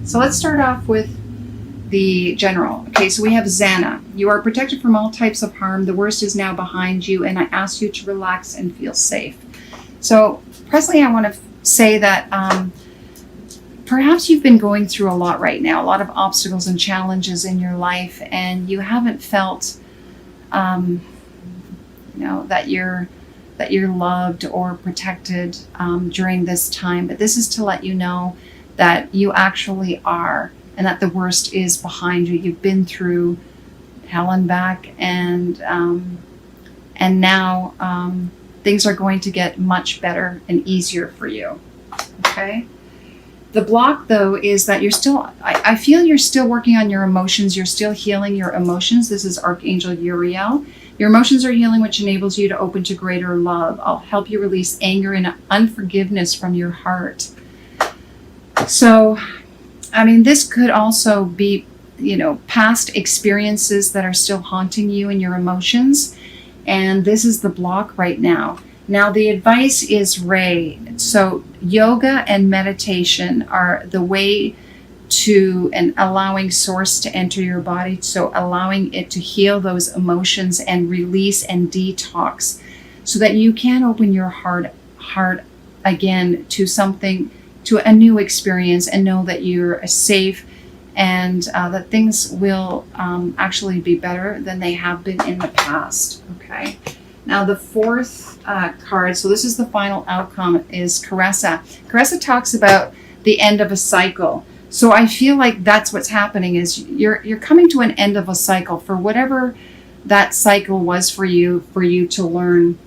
So let's start off with the general. Okay, so we have Xana. You are protected from all types of harm. The worst is now behind you, and I ask you to relax and feel safe. So presently, I want to say that perhaps you've been going through a lot right now, a lot of obstacles and challenges in your life, and you haven't felt, that you're loved or protected during this time. But this is to let you know that you actually are, and that the worst is behind you. You've been through hell and back, and now things are going to get much better and easier for you. Okay. The block, though, is that you're still, I feel you're still working on your emotions. You're still healing your emotions. This is Archangel Uriel. Your emotions are healing, which enables you to open to greater love. I'll help you release anger and unforgiveness from your heart. So, this could also be, past experiences that are still haunting you and your emotions. And this is the block right now. Now, the advice is Ray. So yoga and meditation are the way to, and allowing source to enter your body. So allowing it to heal those emotions and release and detox so that you can open your heart again to something, to a new experience, and know that you're safe and that things will actually be better than they have been in the past. Okay. Now the fourth card, so this is the final outcome, is Caressa. Caressa talks about the end of a cycle. So I feel like that's what's happening, is you're coming to an end of a cycle for whatever that cycle was for you to learn.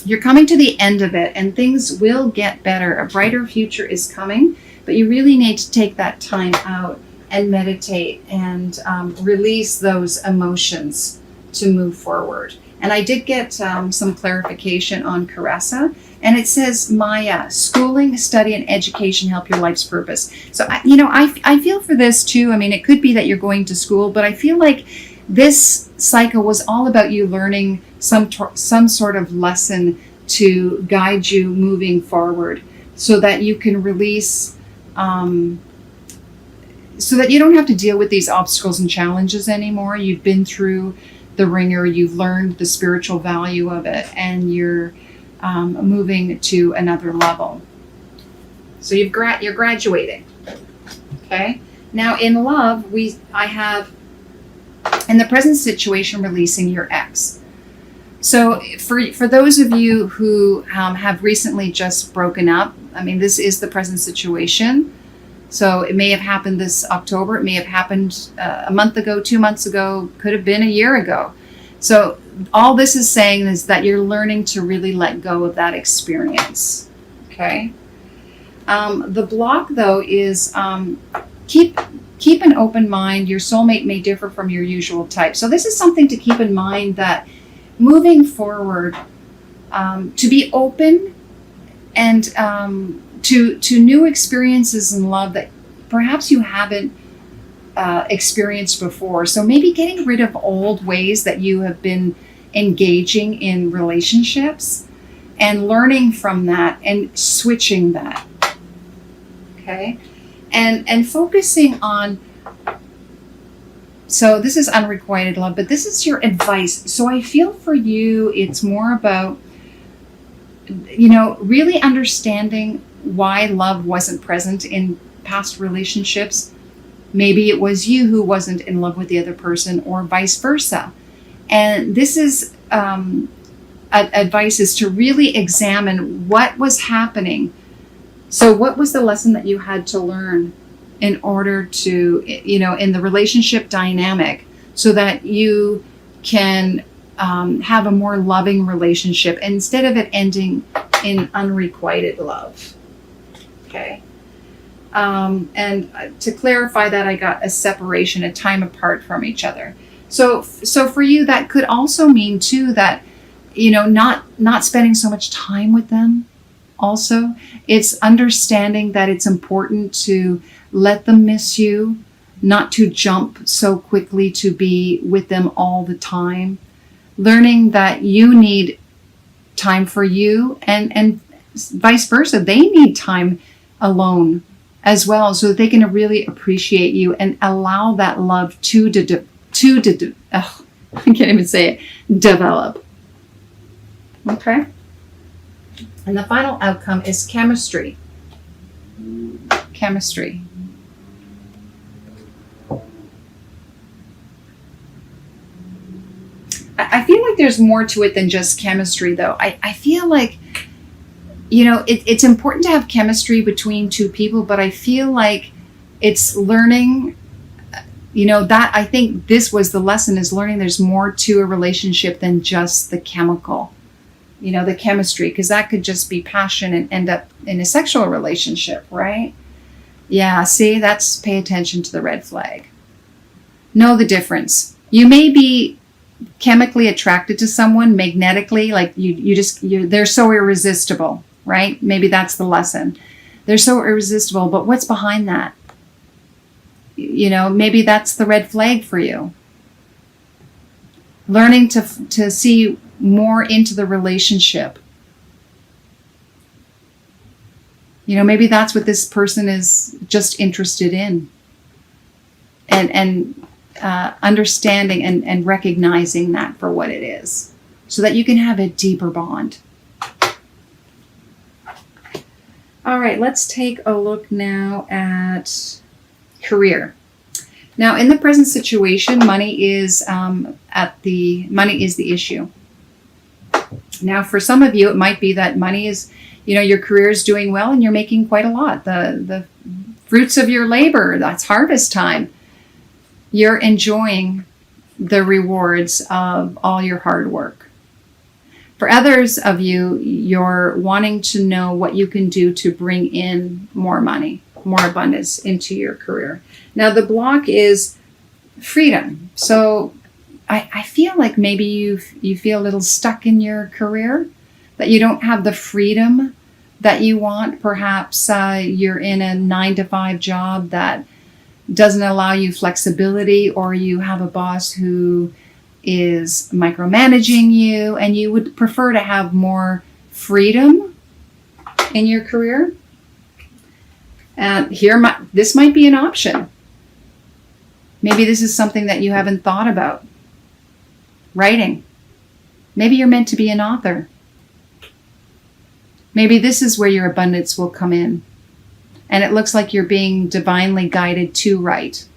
You're coming to the end of it, and things will get better. A brighter future is coming, but you really need to take that time out and meditate and release those emotions to move forward. And I did get some clarification on Caressa, and it says, Maya, schooling, study, and education help your life's purpose. So, I feel for this too. It could be that you're going to school, but I feel like this cycle was all about you learning some sort of lesson to guide you moving forward, so that you can release, so that you don't have to deal with these obstacles and challenges anymore. You've been through the ringer, you've learned the spiritual value of it, and you're moving to another level. So you're graduating. Okay. Now in love, I have, in the present situation, releasing your ex. So for those of you who have recently just broken up, this is the present situation. So it may have happened this October. It may have happened a month ago, 2 months ago, could have been a year ago. So all this is saying is that you're learning to really let go of that experience. Okay. The block, though, is keep an open mind. Your soulmate may differ from your usual type. So this is something to keep in mind, that moving forward, to be open and to new experiences in love that perhaps you haven't experienced before. So maybe getting rid of old ways that you have been engaging in relationships and learning from that and switching that. Okay. And focusing on, so this is unrequited love, but this is your advice. So I feel for you, it's more about, really understanding why love wasn't present in past relationships. Maybe it was you who wasn't in love with the other person, or vice versa. And this is advice is to really examine what was happening. So what was the lesson that you had to learn in order to, in the relationship dynamic, so that you can have a more loving relationship instead of it ending in unrequited love. Okay. And to clarify that, I got a separation, a time apart from each other. So for you, that could also mean too that, not spending so much time with them. Also, it's understanding that it's important to let them miss you, not to jump so quickly to be with them all the time. Learning that you need time for you, and vice versa. They need time alone as well, so that they can really appreciate you and allow that love I can't even say it, develop. Okay? And the final outcome is chemistry. Chemistry. I feel like there's more to it than just chemistry, though. I feel like, it's important to have chemistry between two people, but I feel like it's learning, that I think this was the lesson, is learning there's more to a relationship than just the chemical, the chemistry, because that could just be passion and end up in a sexual relationship, right? Yeah, see, that's pay attention to the red flag. Know the difference. You may be chemically attracted to someone magnetically, like they're so irresistible, right? Maybe that's the lesson. They're so irresistible, but what's behind that? Maybe that's the red flag for you. Learning to see more into the relationship. Maybe that's what this person is just interested in. And understanding and recognizing that for what it is, so that you can have a deeper bond. All right, let's take a look now at career. Now, in the present situation, money is the issue. Now, for some of you, it might be that money is, your career is doing well and you're making quite a lot. The fruits of your labor, that's harvest time. You're enjoying the rewards of all your hard work. For others of you, you're wanting to know what you can do to bring in more money, more abundance into your career. Now, the block is freedom. So I feel like maybe you feel a little stuck in your career, that you don't have the freedom that you want. Perhaps you're in a 9-to-5 job that doesn't allow you flexibility, or you have a boss who is micromanaging you, and you would prefer to have more freedom in your career. And this might be an option. Maybe this is something that you haven't thought about. Writing. Maybe you're meant to be an author. Maybe this is where your abundance will come in. And it looks like you're being divinely guided to write.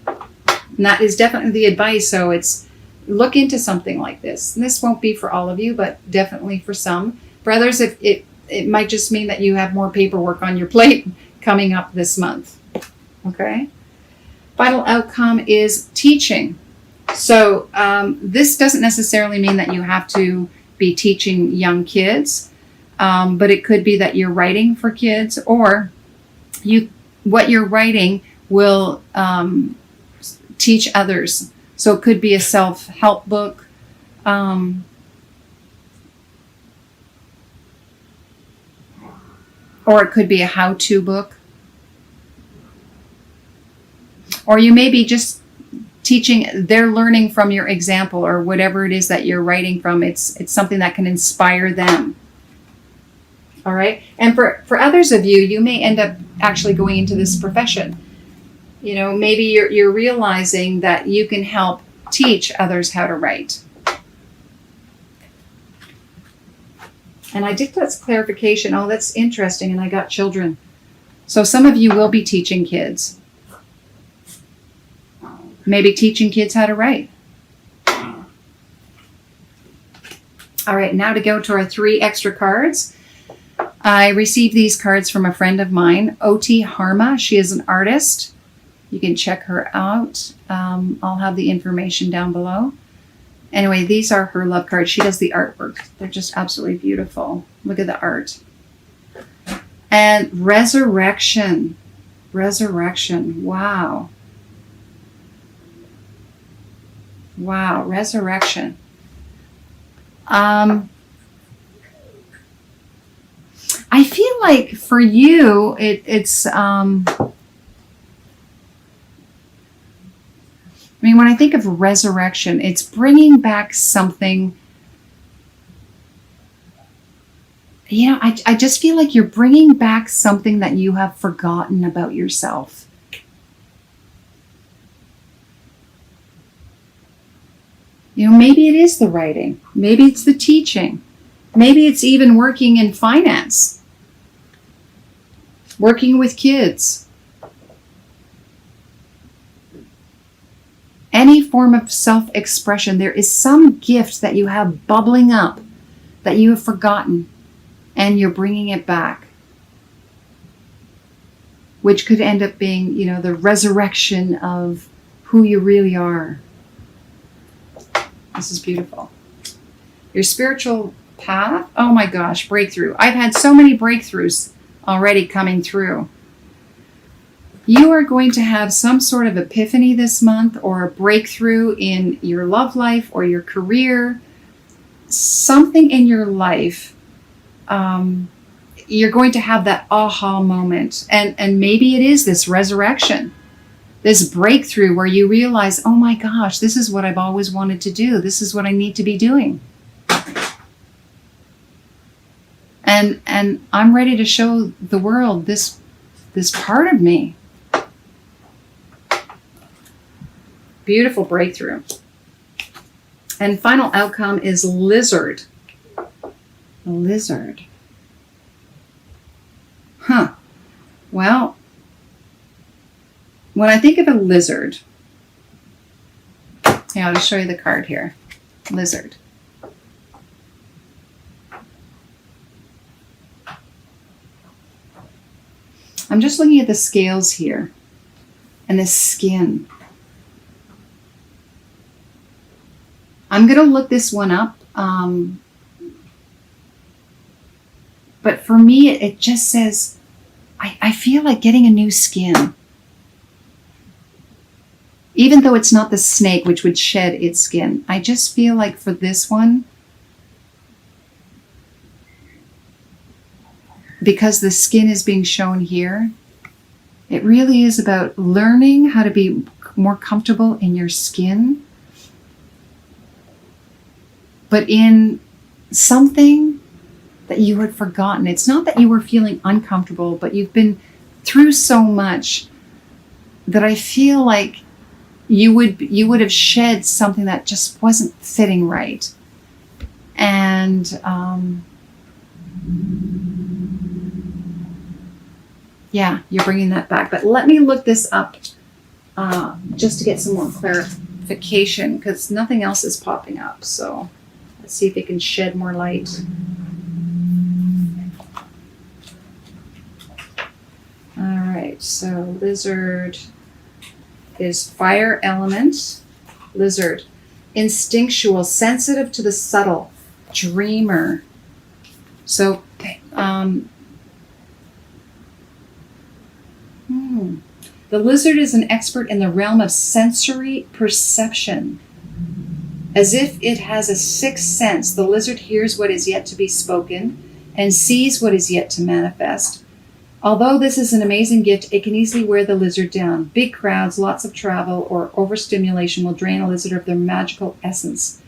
And that is definitely the advice. So look into something like this. And this won't be for all of you, but definitely for some. For others, it might just mean that you have more paperwork on your plate coming up this month. Okay? Final outcome is teaching. So this doesn't necessarily mean that you have to be teaching young kids, but it could be that you're writing for kids, or what you're writing will teach others. So it could be a self-help book. Or it could be a how-to book. Or you may be just teaching, they're learning from your example, or whatever it is that you're writing from. It's something that can inspire them. All right. And for others of you, you may end up actually going into this profession. Maybe you're realizing that you can help teach others how to write. And I did that clarification. Oh, that's interesting. And I got children. So some of you will be teaching kids. Maybe teaching kids how to write. All right, now to go to our 3 extra cards. I received these cards from a friend of mine, Oti Harma. She is an artist. You can check her out. I'll have the information down below. Anyway, these are her love cards. She does the artwork. They're just absolutely beautiful. Look at the art. And resurrection. Resurrection. Wow. Wow, resurrection. I feel like for you, it's when I think of resurrection, it's bringing back something. you know, I just feel like you're bringing back something that you have forgotten about yourself. You know, maybe it is the writing. Maybe it's the teaching. Maybe it's even working in finance, working with kids. Any form of self-expression, there is some gift that you have bubbling up that you have forgotten, and you're bringing it back, which could end up being, you know, the resurrection of who you really are. This is beautiful. Your spiritual path, oh my gosh, breakthrough. I've had so many breakthroughs already coming through. You are going to have some sort of epiphany this month, or a breakthrough in your love life or your career. Something in your life, you're going to have that aha moment. And maybe it is this resurrection, this breakthrough where you realize, oh my gosh, this is what I've always wanted to do. This is what I need to be doing. And I'm ready to show the world this part of me. Beautiful breakthrough. And final outcome is lizard. A lizard. Huh. Well, when I think of a lizard, yeah, I'll just show you the card here. Lizard. I'm just looking at the scales here and the skin. I'm going to look this one up. But for me, it just says, I feel like getting a new skin. Even though it's not the snake, which would shed its skin. I just feel like for this one, because the skin is being shown here, it really is about learning how to be more comfortable in your skin, but in something that you had forgotten. It's not that you were feeling uncomfortable, but you've been through so much that I feel like you would have shed something that just wasn't fitting right. And yeah, you're bringing that back. But let me look this up just to get some more clarification, because nothing else is popping up. So let's see if it can shed more light. All right, so lizard is fire element. Lizard, instinctual, sensitive to the subtle, dreamer. So the lizard is an expert in the realm of sensory perception. As if it has a sixth sense, the lizard hears what is yet to be spoken and sees what is yet to manifest. Although this is an amazing gift, it can easily wear the lizard down. Big crowds, lots of travel, or overstimulation will drain a lizard of their magical essence.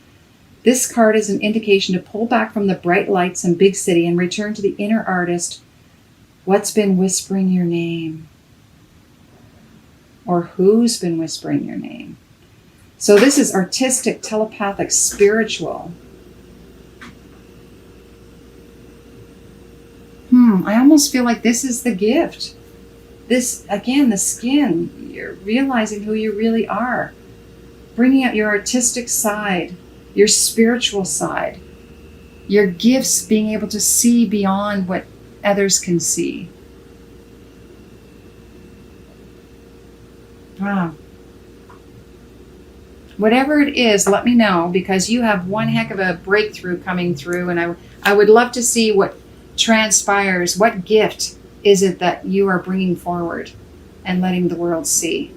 This card is an indication to pull back from the bright lights and big city and return to the inner artist. What's been whispering your name? Or who's been whispering your name? So this is artistic, telepathic, spiritual. I almost feel like this is the gift. This, again, the skin. You're realizing who you really are. Bringing out your artistic side, your spiritual side, your gifts, being able to see beyond what others can see. Wow. Whatever it is, let me know, because you have one heck of a breakthrough coming through, and I would love to see what transpires. What gift is it that you are bringing forward and letting the world see?